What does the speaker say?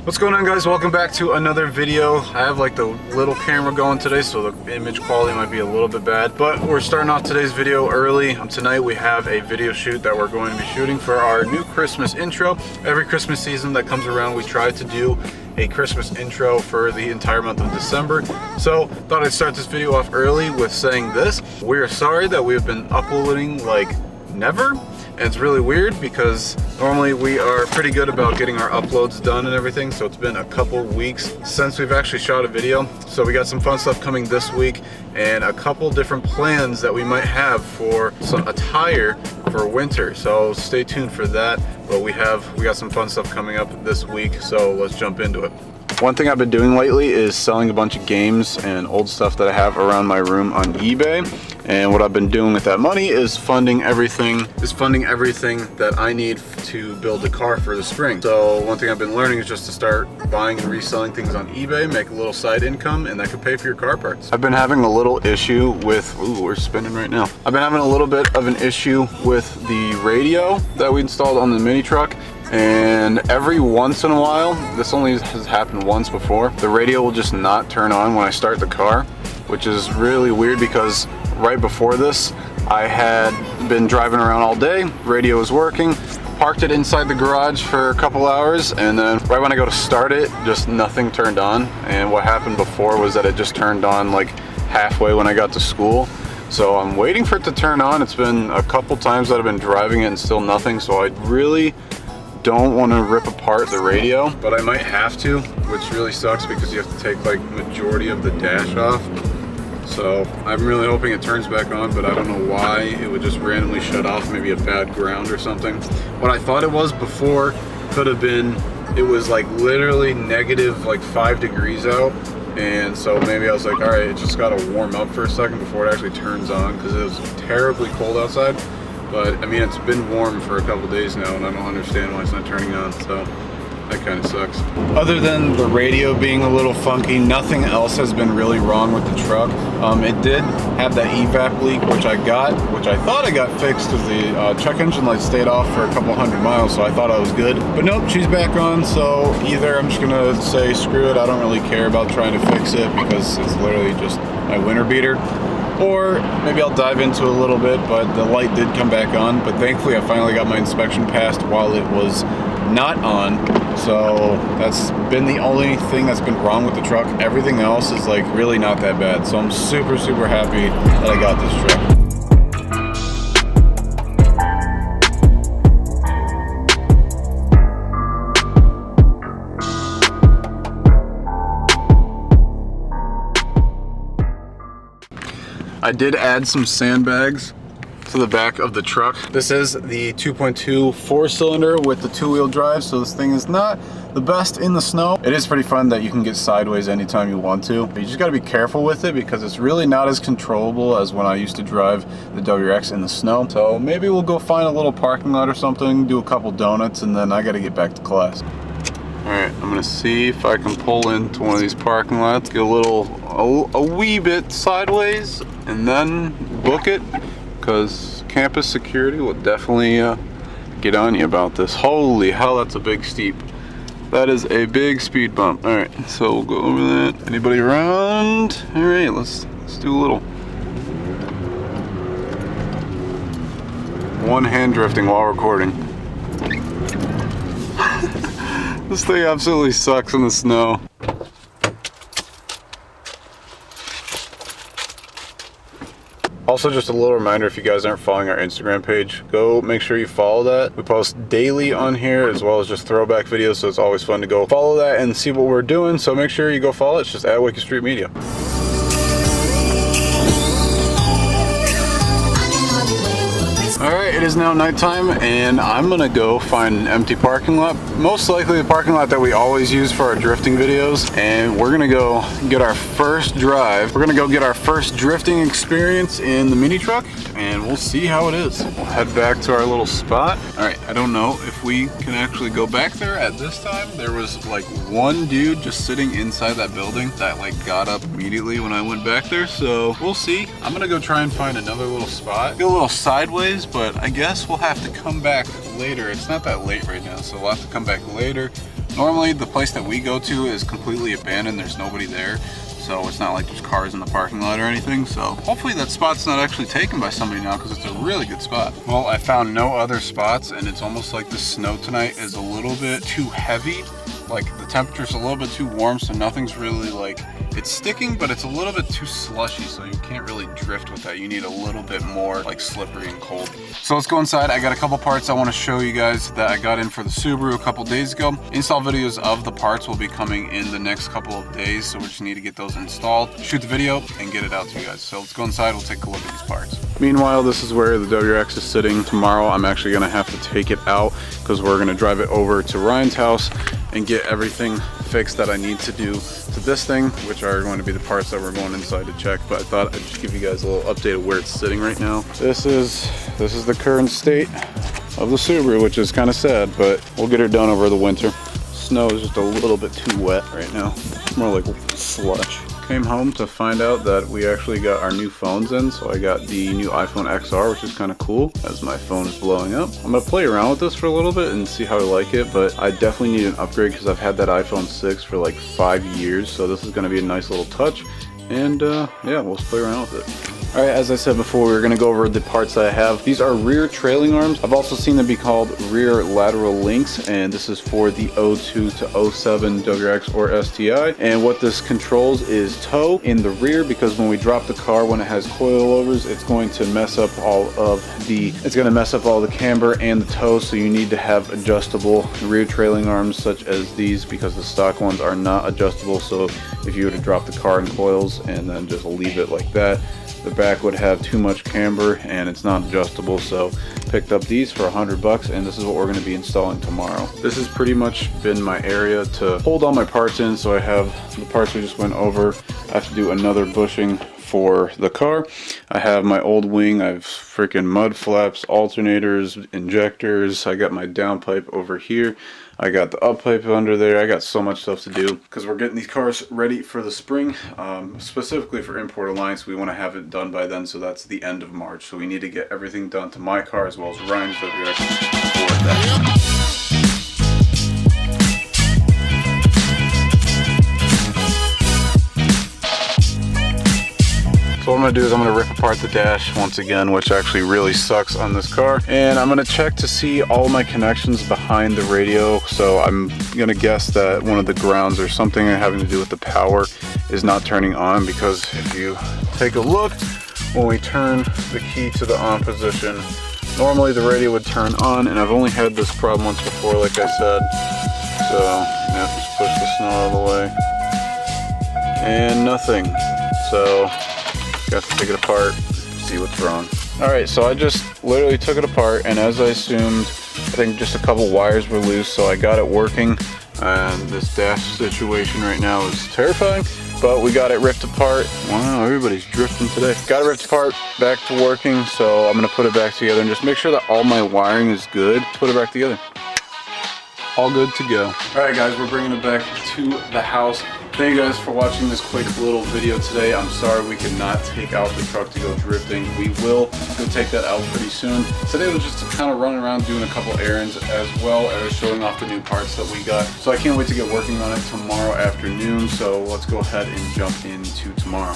What's going on, guys? Welcome back to another video. I have like the little camera going today, so the image quality might be a little bit bad, but we're starting off today's video early. Tonight we have a video shoot that we're going to be shooting for our new Christmas intro. Every Christmas season that comes around, we try to do a Christmas intro for the entire month of December. So thought I'd start this video off early with saying this. We're sorry that we've been uploading like never. And it's really weird because normally we are pretty good about getting our uploads done and everything. So it's been a couple weeks since we've actually shot a video. So we got some fun stuff coming this week and a couple different plans that we might have for some attire for winter. So stay tuned for that. But we got some fun stuff coming up this week. So let's jump into it. One thing I've been doing lately is selling a bunch of games and old stuff that I have around my room on eBay. And what I've been doing with that money is funding everything that I need to build a car for the spring. So one thing I've been learning is just to start buying and reselling things on eBay, make a little side income, and that could pay for your car parts. I've been having a little issue with, ooh, we're spinning right now. I've been having a little bit of an issue with the radio that we installed on the mini truck. And every once in a while, this only has happened once before, the radio will just not turn on when I start the car, which is really weird because right before this, I had been driving around all day, radio was working, parked it inside the garage for a couple hours, and then right when I go to start it, just nothing turned on. And what happened before was that it just turned on like halfway when I got to school. So I'm waiting for it to turn on. It's been a couple times that I've been driving it and still nothing, so I really don't want to rip apart the radio, but I might have to, which really sucks because you have to take like majority of the dash off. So I'm really hoping it turns back on, but I don't know why it would just randomly shut off, maybe a bad ground or something. What I thought it was before could have been, it was like literally negative like 5 degrees out. And so maybe I was like, all right, it just got to warm up for a second before it actually turns on because it was terribly cold outside. But I mean, it's been warm for a couple days now and I don't understand why it's not turning on, so that kind of sucks. Other than the radio being a little funky, nothing else has been really wrong with the truck. It did have that evap leak, which I thought I got fixed because the check engine light stayed off for a couple hundred miles, so I thought I was good. But nope, she's back on, so either I'm just gonna say screw it, I don't really care about trying to fix it because it's literally just my winter beater. Or maybe I'll dive into a little bit, but the light did come back on. But thankfully I finally got my inspection passed while it was not on. So that's been the only thing that's been wrong with the truck. Everything else is like really not that bad. So I'm super, super happy that I got this truck. I did add some sandbags to the back of the truck. This is the 2.2 4-cylinder with the 2-wheel drive, so this thing is not the best in the snow. It is pretty fun that you can get sideways anytime you want to. You just gotta be careful with it because it's really not as controllable as when I used to drive the WRX in the snow. So maybe we'll go find a little parking lot or something, do a couple donuts, and then I gotta get back to class. Alright, I'm gonna see if I can pull into one of these parking lots, get a wee bit sideways, and then book it, because campus security will definitely get on you about this. Holy hell, that's a big steep. That is a big speed bump. Alright, so we'll go over that. Anybody around? Alright, let's do a little one hand drifting while recording. This thing absolutely sucks in the snow. Also, just a little reminder, if you guys aren't following our Instagram page, go make sure you follow that. We post daily on here as well as just throwback videos, so it's always fun to go follow that and see what we're doing. So make sure you go follow it. It's just at wckdstreetmedia. Alright, it is now nighttime and I'm gonna go find an empty parking lot. Most likely the parking lot that we always use for our drifting videos. And we're gonna go get our first drive. We're gonna go get our first drifting experience in the mini truck and we'll see how it is. We'll head back to our little spot. Alright, I don't know if we can actually go back there at this time. There was like one dude just sitting inside that building that like got up immediately when I went back there. So we'll see. I'm gonna go try and find another little spot. Go a little sideways, but I guess we'll have to come back later. It's not that late right now, so we'll have to come back later Normally the place that we go to is completely abandoned, there's nobody there. So it's not like there's cars in the parking lot or anything. So hopefully that spot's not actually taken by somebody now, because it's a really good spot. Well, I found no other spots, and it's almost like the snow tonight is a little bit too heavy. Like the temperature's a little bit too warm, so nothing's really like, it's sticking, but it's a little bit too slushy, so you can't really drift with that. You need a little bit more like slippery and cold. So let's go inside. I got a couple parts I want to show you guys that I got in for the Subaru a couple days ago. Install videos of the parts will be coming in the next couple of days, so we just need to get those installed, shoot the video, and get it out to you guys. So let's go inside, we'll take a look at these parts. Meanwhile, this is where the WRX is sitting. Tomorrow I'm actually gonna have to take it out because we're gonna drive it over to Ryan's house and get everything fixed that I need to do to this thing, which are going to be the parts that we're going inside to check. But I thought I'd just give you guys a little update of where it's sitting right now. This is the current state of the Subaru, which is kind of sad, but we'll get her done over the winter. Snow is just a little bit too wet right now. It's more like slush. Came home to find out that we actually got our new phones in, so I got the new iPhone XR, which is kind of cool as my phone is blowing up. I'm gonna play around with this for a little bit and see how I like it, but I definitely need an upgrade because I've had that iPhone 6 for like 5 years, so this is gonna be a nice little touch, and yeah, we'll play around with it. Alright, as I said before, we're going to go over the parts that I have. These are rear trailing arms. I've also seen them be called rear lateral links, and this is for the 02 to 07 WRX or STI. And what this controls is toe in the rear, because when we drop the car, when it has coilovers, it's going to mess up all the camber and the toe, so you need to have adjustable rear trailing arms such as these, because the stock ones are not adjustable. So if you were to drop the car in coils and then just leave it like that, the back would have too much camber and it's not adjustable. So picked up these for $100, and this is what we're going to be installing tomorrow. This has pretty much been my area to hold all my parts in. So I have the parts we just went over. I have to do another bushing for the car. I have my old wing. I have freaking mud flaps, alternators, injectors. I got my downpipe over here. I got the up pipe under there. I got so much stuff to do because we're getting these cars ready for the spring, specifically for Import Alliance. We want to have it done by then, so that's the end of March. So we need to get everything done to my car as well as Ryan's WRX before that. So what I'm going to do is I'm going to rip apart the dash once again, which actually really sucks on this car. And I'm going to check to see all my connections behind the radio. So I'm going to guess that one of the grounds or something having to do with the power is not turning on, because if you take a look, when we turn the key to the on position, normally the radio would turn on, and I've only had this problem once before, like I said. So yeah, just push the snow out of the way. And nothing. So got to take it apart, see what's wrong. Alright, so I just literally took it apart, and as I assumed, I think just a couple wires were loose, so I got it working. And this dash situation right now is terrifying, but we got it ripped apart. Wow, everybody's drifting today. Got it ripped apart, back to working, so I'm gonna put it back together and just make sure that all my wiring is good. Put it back together. All good to go. Alright guys, we're bringing it back to the house. Thank you guys for watching this quick little video today. I'm sorry we could not take out the truck to go drifting. We will go take that out pretty soon. Today was just kind of running around doing a couple errands, as well as showing off the new parts that we got. So I can't wait to get working on it tomorrow afternoon. So let's go ahead and jump into tomorrow.